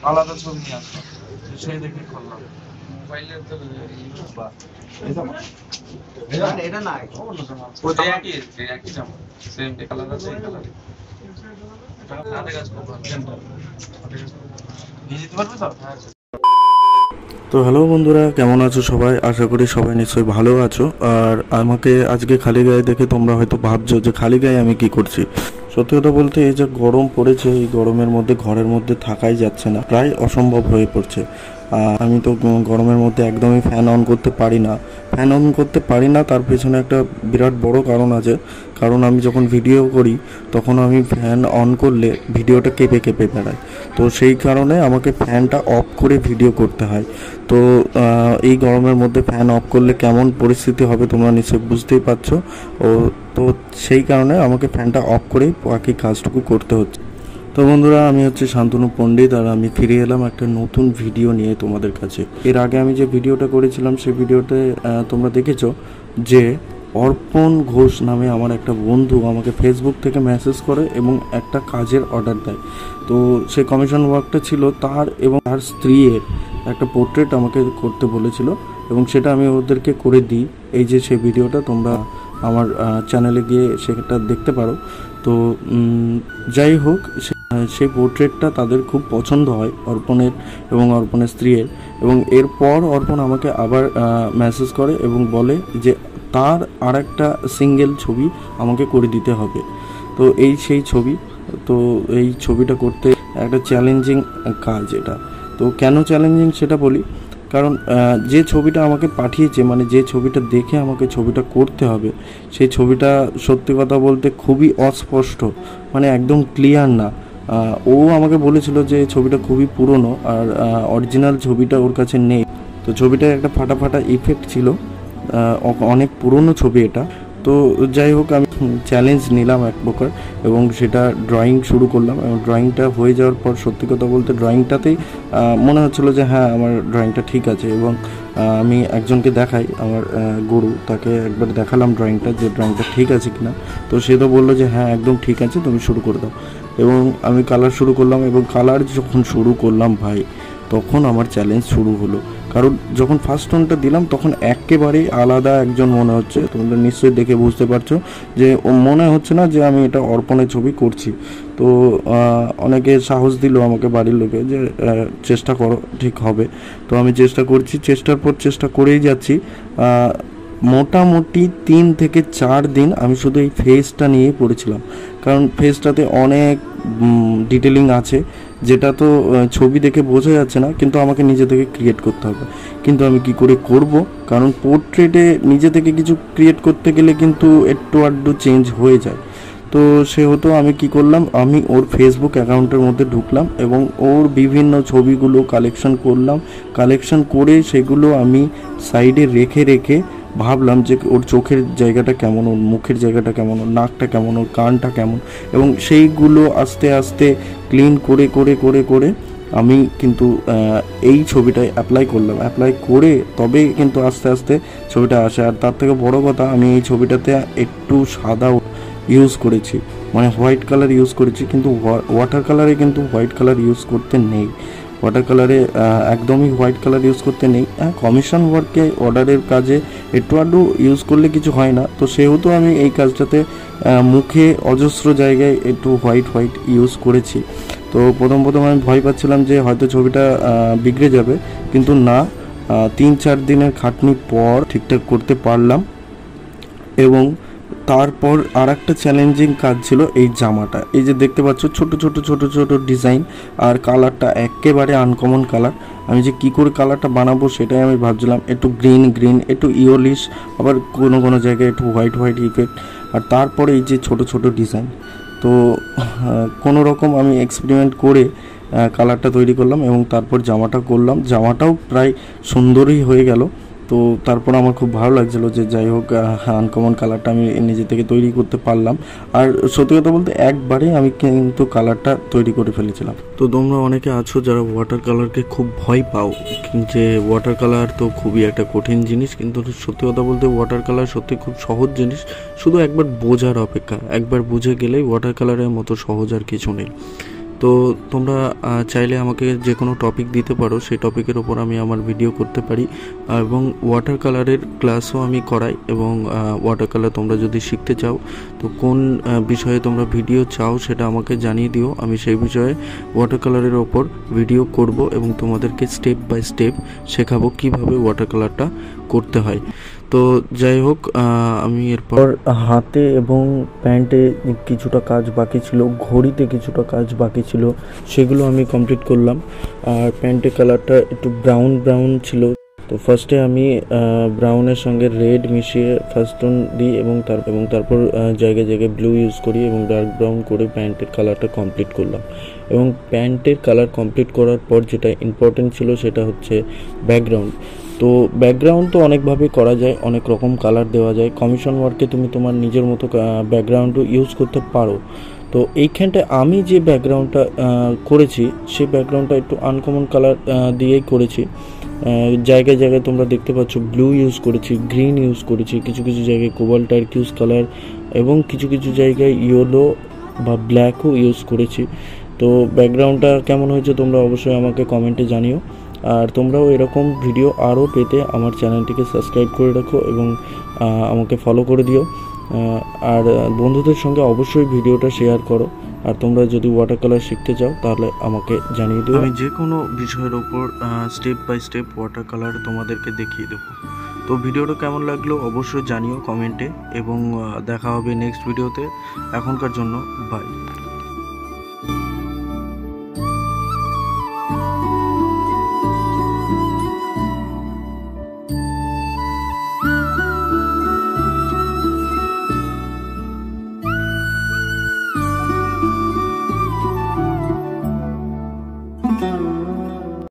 আলাদা ছবি নিয়ে আসবো, সেই দেখে করলাম। মোবাইলের তো এটা না, ওটা একই জামা, সেম কালার আছে, এই কালার। এটা হাতে কাজ করবো, নিয়ে যেতে পারবে তো? হ্যাঁ। তো হ্যালো বন্ধুরা, কেমন আছো সবাই? আশা করি সবাই নিশ্চয়ই ভালো আছো। আর আমাকে আজকে খালি গায়ে দেখে তোমরা হয়তো ভাবছো যে খালি গায়ে আমি কি করছি। সত্যি কথা বলতে, এই যে গরম পড়েছে, এই গরমের মধ্যে ঘরের মধ্যে থাকাই যাচ্ছে না, প্রায় অসম্ভব হয়ে পড়ছে। আমি তো গরমের মধ্যে একদমই ফ্যান অন করতে পারি না। তার পেছনে একটা বিরাট বড় কারণ আছে। কারণ আমি যখন ভিডিও করি তখন আমি ফ্যান অন করলে ভিডিওটা কেঁপে কেঁপে বেড়ায়। তো সেই কারণে আমাকে ফ্যানটা অফ করে ভিডিও করতে হয়। তো এই গরমের মধ্যে ফ্যান অফ করলে কেমন পরিস্থিতি হবে তোমরা নিশ্চয়ই বুঝতেই পারছো। তো সেই কারণে আমাকে ফ্যানটা অফ করেই বাকি কাজটুকু করতে হচ্ছে। তো বন্ধুরা, আমি হচ্ছে শান্তনু পণ্ডিত, আর আমি ফিরে এলাম একটা নতুন ভিডিও নিয়ে তোমাদের কাছে। এর আগে আমি যে ভিডিওটা করেছিলাম সেই ভিডিওতে তোমরা দেখেছো যে অর্পণ ঘোষ নামে আমার একটা বন্ধু আমাকে ফেসবুক থেকে মেসেজ করে এবং একটা কাজের অর্ডার দেয়। তো সেই কমিশন ওয়ার্কটা ছিল তার এবং তার স্ত্রীর একটা পোর্ট্রেট আমাকে করতে বলেছিল, এবং সেটা আমি ওদেরকে করে দিই। এই যে সেই ভিডিওটা তোমরা আমার চ্যানেলে গিয়ে সেটা দেখতে পারো। তো যাই হোক, সেই পোর্ট্রেটটা তাদের খুব পছন্দ হয়, অর্পণের এবং অর্পণের স্ত্রীর। এবং এরপর অর্পণ আমাকে আবার মেসেজ করে এবং বলে যে তার আর একটা সিঙ্গেল ছবি আমাকে করে দিতে হবে। তো সেই ছবি, তো এই ছবিটা করতে একটা চ্যালেঞ্জিং কাজ এটা। তো কেন চ্যালেঞ্জিং সেটা বলি। কারণ যে ছবিটা আমাকে পাঠিয়েছে, মানে যে ছবিটা দেখে আমাকে ছবিটা করতে হবে, সেই ছবিটা সত্যি কথা বলতে খুবই অস্পষ্ট, মানে একদম ক্লিয়ার না। ও আমাকে বলেছিল যে ছবিটা খুবই পুরনো, আর অরিজিনাল ছবিটা ওর কাছে নেই। তো ছবিটার একটা ফাটা ফাটা ইফেক্ট ছিল, অনেক পুরনো ছবি এটা। তো যাই হোক, আমি চ্যালেঞ্জ নিলাম এক প্রকার, এবং সেটা ড্রয়িং শুরু করলাম। এবং ড্রয়িংটা হয়ে যাওয়ার পর সত্যি কথা বলতে ড্রয়িংটাতেই মনে হচ্ছিলো যে হ্যাঁ, আমার ড্রয়িংটা ঠিক আছে। এবং আমি একজনকে দেখাই, আমার গুরু, তাকে একবার দেখালাম ড্রয়িংটা, যে ড্রয়িংটা ঠিক আছে কিনা। তো সে তো বললো যে হ্যাঁ, একদম ঠিক আছে, তুমি শুরু করে দাও। এবং আমি কালার শুরু করলাম, এবং কালার যখন শুরু করলাম ভাই, তখন আমার চ্যালেঞ্জ শুরু হলো। কারণ যখন ফার্স্ট টোনটা দিলাম তখন একেবারেই আলাদা একজন মনে হচ্ছে। তোমরা নিশ্চয়ই দেখে বুঝতে পারছো যে মনে হচ্ছে না যে আমি এটা অর্পণের ছবি করছি। তো অনেকে সাহস দিল আমাকে, বাড়ির লোকে, যে চেষ্টা করো, ঠিক হবে। তো আমি চেষ্টা করছি, চেষ্টার পর চেষ্টা করেই যাচ্ছি। মোটামুটি 3 থেকে 4 দিন আমি শুধু এই ফেসটা নিয়ে পড়েছিলাম। কারণ ফেসটাতে অনেক ডিটেলিং আছে, যেটা তো ছবি দেখে বোঝা যাচ্ছে না, কিন্তু আমাকে নিজে থেকে ক্রিয়েট করতে হবে। কিন্তু আমি কি করে করব? কারণ পোর্ট্রেটে নিজে থেকে কিছু ক্রিয়েট করতে গেলে কিন্তু একটু আধটু চেঞ্জ হয়ে যায়। তো সেহেতু আমি কি করলাম, আমি ওর ফেসবুক অ্যাকাউন্টের মধ্যে ঢুকলাম এবং ওর বিভিন্ন ছবিগুলো কালেকশন করলাম। কালেকশন করে সেগুলো আমি সাইডে রেখে রেখে ভাবলাম যে ওর চোখের জায়গাটা কেমন, ওর মুখের জায়গাটা কেমন, ওর নাকটা কেমন, ওর কানটা কেমন, এবং সেইগুলো আস্তে আস্তে ক্লিন করে করে করে করে আমি কিন্তু এই ছবিটায় অ্যাপ্লাই করলাম। অ্যাপ্লাই করে তবে কিন্তু আস্তে আস্তে ছবিটা আসে। আর তার থেকে বড় কথা, আমি এই ছবিটাতে একটু সাদা ইউজ করেছি, মানে হোয়াইট কালার ইউজ করেছি। কিন্তু ওয়াটার কালারে কিন্তু হোয়াইট কালার ইউজ করতে নেই। ওয়াটার কালারে একদমই হোয়াইট কালার ইউজ করতে নেই। কমিশন ওয়ার্কে অর্ডারের কাজে একটু আধটু ইউজ করলে কিছু হয় না। তো সেহেতু আমি এই কাজটাতে মুখে অজস্র জায়গায় একটু হোয়াইট ইউজ করেছি। তো প্রথম আমি ভয় পাচ্ছিলাম যে হয়তো ছবিটা বিগড়ে যাবে, কিন্তু না, 3-4 দিনের খাটনির পর ঠিকঠাক করতে পারলাম। এবং তারপর আর একটা চ্যালেঞ্জিং কাজ ছিল এই জামাটা। এই যে দেখতে পাচ্ছ, ছোট ছোট ডিজাইন, আর কালারটা একেবারে আনকমন কালার। আমি যে কী করে কালারটা বানাবো সেটাই আমি ভাবছিলাম। একটু গ্রিন, একটু ইয়োলিশ, আবার কোনো জায়গায় একটু হোয়াইট ইফেক্ট, আর তারপরে এই যে ছোট ডিজাইন। তো কোনো রকম আমি এক্সপেরিমেন্ট করে কালারটা তৈরি করলাম এবং তারপর জামাটা করলাম। জামাটাও প্রায় সুন্দরই হয়ে গেল। তো তারপর আমার খুব ভালো লাগছিলো যে যাই হোক, আনকমন কালারটা আমি নিজে থেকে তৈরি করতে পারলাম। আর সত্যি কথা বলতে একবারে আমি কিন্তু কালারটা তৈরি করে ফেলেছিলাম। তো তোমরা অনেকে আছো যারা ওয়াটার কালারকে খুব ভয় পাও, যে ওয়াটার কালার তো খুবই একটা কঠিন জিনিস। কিন্তু সত্যি কথা বলতে ওয়াটার কালার সত্যি খুব সহজ জিনিস, শুধু একবার বোঝার অপেক্ষা। একবার বুঝে গেলেই ওয়াটার কালারের মতো সহজ আর কিছু নেই। তো তোমরা চাইলে আমাকে যে কোনো টপিক দিতে পারো, সেই টপিকের ওপর আমি আমার ভিডিও করতে পারি। এবং ওয়াটার কালারের ক্লাসও আমি করাই। এবং ওয়াটার কালার তোমরা যদি শিখতে চাও তো কোন বিষয়ে তোমরা ভিডিও চাও সেটা আমাকে জানিয়ে দিও, আমি সেই বিষয়ে ওয়াটার কালারের ওপর ভিডিও করব এবং তোমাদেরকে স্টেপ বাই স্টেপ শেখাবো কিভাবে ওয়াটার কালারটা করতে হয়। তো যাই হোক, আমি এরপর হাতে এবং প্যান্টে কিছুটা কাজ বাকি ছিল, ঘড়িতে কিছুটা কাজ বাকি ছিল, সেগুলো আমি কমপ্লিট করলাম। আর প্যান্টের কালারটা একটু ব্রাউন ছিল, তো ফার্স্টে আমি ব্রাউনের সঙ্গে রেড মিশিয়ে ফার্স্ট টোন দিই এবং তারপর জায়গায় ব্লু ইউজ করি এবং ডার্ক ব্রাউন করে প্যান্টের কালারটা কমপ্লিট করলাম। এবং প্যান্টের কালার কমপ্লিট করার পর যেটা ইম্পর্টেন্ট ছিল সেটা হচ্ছে ব্যাকগ্রাউন্ড। তো ব্যাকগ্রাউন্ড তো অনেকভাবে করা যায়, অনেক রকম কালার দেওয়া যায়। কমিশন ওয়ার্কে তুমি তোমার নিজের মতো ব্যাকগ্রাউন্ডও ইউজ করতে পারো। তো এইখানটায় আমি যে ব্যাকগ্রাউন্ডটা করেছি সেই ব্যাকগ্রাউন্ডটা একটু আনকমন কালার দিয়েই করেছি। জায়গায় তোমরা দেখতে পাচ্ছ ব্লু ইউজ করেছি, গ্রিন ইউজ করেছি, কিছু জায়গায় কোবাল্ট টার্কিউজ কালার এবং কিছু জায়গায় ইয়েলো বা ব্ল্যাকও ইউজ করেছি। তো ব্যাকগ্রাউন্ডটা কেমন হয়েছে তোমরা অবশ্যই আমাকে কমেন্টে জানিও। আর তোমরাও এরকম ভিডিও আরও পেতে আমার চ্যানেলটিকে সাবস্ক্রাইব করে রাখো এবং আমাকে ফলো করে দিও। আর বন্ধুদের সঙ্গে অবশ্যই ভিডিওটা শেয়ার করো। আর তোমরা যদি ওয়াটার কালার শিখতে চাও তাহলে আমাকে জানিয়ে দিও, আমি যে কোনো বিষয়ের ওপর step by step water colour তোমাদেরকে দেখিয়ে দেবো। তো ভিডিওটা কেমন লাগলো অবশ্যই জানিও কমেন্টে এবং দেখা হবে নেক্সট ভিডিওতে। এখনকার জন্য বাই।